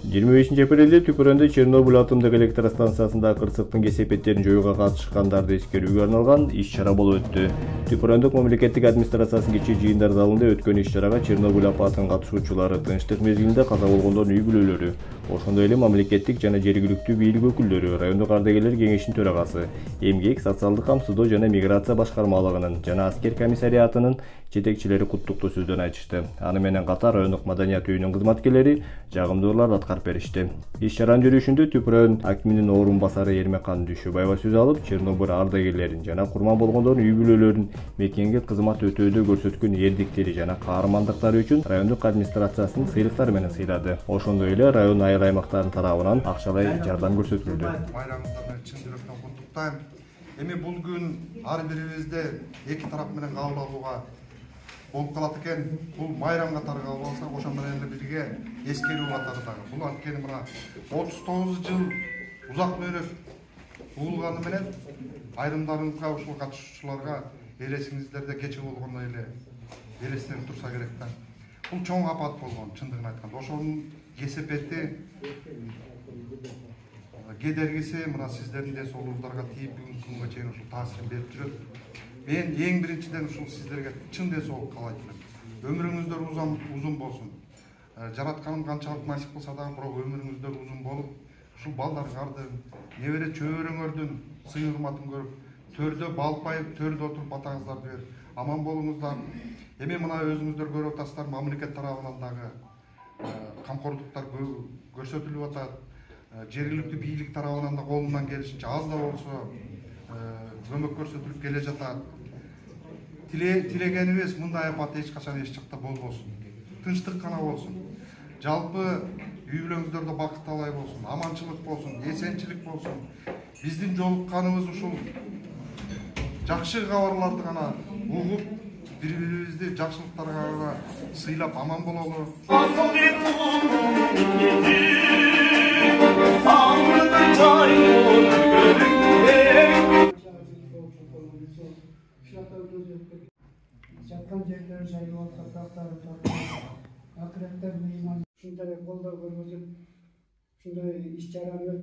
25-апрелде Түпүрөндө Чернобыль атомдук электр станциясында кырсыктын кесепеттерин жоюуга катышкандарды эскерүүгө арналган иш-чара болуп өттү. Түпүрөндүк мамлекеттик администрациясынын кичи жыйындар залында өткөн иш-чарага Чернобыль апатынын катышуучулары, тынчтык мезгилинде каза болгондордун үй бүлөлөрү, ошондой эле мамлекеттик жана жергиликтүү бийлик өкүлдөрү, райондук ардагерлер кеңешинин төрагасы, эмгек, социалдык камсыздоо жана миграция башкармалыгынын жана аскер комиссариатынын жетекчилери куттуктуу сөздөрүн айтышты. Аны менен катар райондук маданият үйүнүн кызматкерлери жагымдуулар аткарып беришти. Иш-чаранын жүрүшүндө Түпүрөн акиминин орун басары Эрмеккан Дүйшөбаева сөз алып, Чернобыль ардагерлерин жана курман болгондордун үй бүлөлөрүн мекенге кызмат өтөөдө көрсөткөн эрдиктери жана каармандыктары үчүн райондук администрациясынын сыйлыктары менен сыйлады. Ошондой эле район айыл аймактарынын тарабынан акчалай жардам көрсөтүлдү. Байрамыңыздарга чын жүрөктөн куттуктайм. Эми бул күн ар бирибизде эки тарап менен кабыл алууга болуп калат экен. Бул майрам катары кабыл алсак, ошондо менен эле бирге эскерүү катары дагы. Бул анткени мына 39 жыл узак мөөнөт угулганы менен айрымдарыңызга, ушул катышуучуларга элесиңиздерде кече болгондой эле элестенип турса керек да. Бул чоң апат болгон, чындыгын айтканда. Ошонун кесепети, кедергиси мына сиздердин ден соолугуңуздарга тийип бүгүнкү күнгө чейин ушул таасирин берип жүрөт. Мен эң биринчиден ушул сиздерге чын ден соолук каалайт элем. Өмүрүңүздөр узун болсун. Жаратканым канчалык насип кылса дагы, бирок өмүрүңүздөр узун болуп, ушул балдарыңардын, небере чөбөрөңөрдүн сый-урматын көрүп, төрдө балпайып, төрдө отуруп атаңыздарды берип, аман болуңуздар. Эми мына өзүңүздөр көрүп атасыздар, мамлекет тарабынан дагы камкордуктар көрсөтүлүп атат. Жергиликтүү бийлик тарабынан да колунан келишинче аз да болсо көмөк көрсөтүлүп келе жатат. Тилегенибиз мындай апат эч качан эч жакта болбосун. Тынчтык гана болсун. Жалпы үй бүлөңүздөрдө бакыт алай болсун, аманчылык болсун, эсенчилик болсун. Биздин жолукканыбыз ушул жакшы кабарларды гана угуп, бири-бирибизди жакшылыктарга сыйлап аман бололу. Жаткан жерлер жайылып, топурактары акыреттер мыйзам ушундай колдоо көргөзүп, ушундай иш-чараны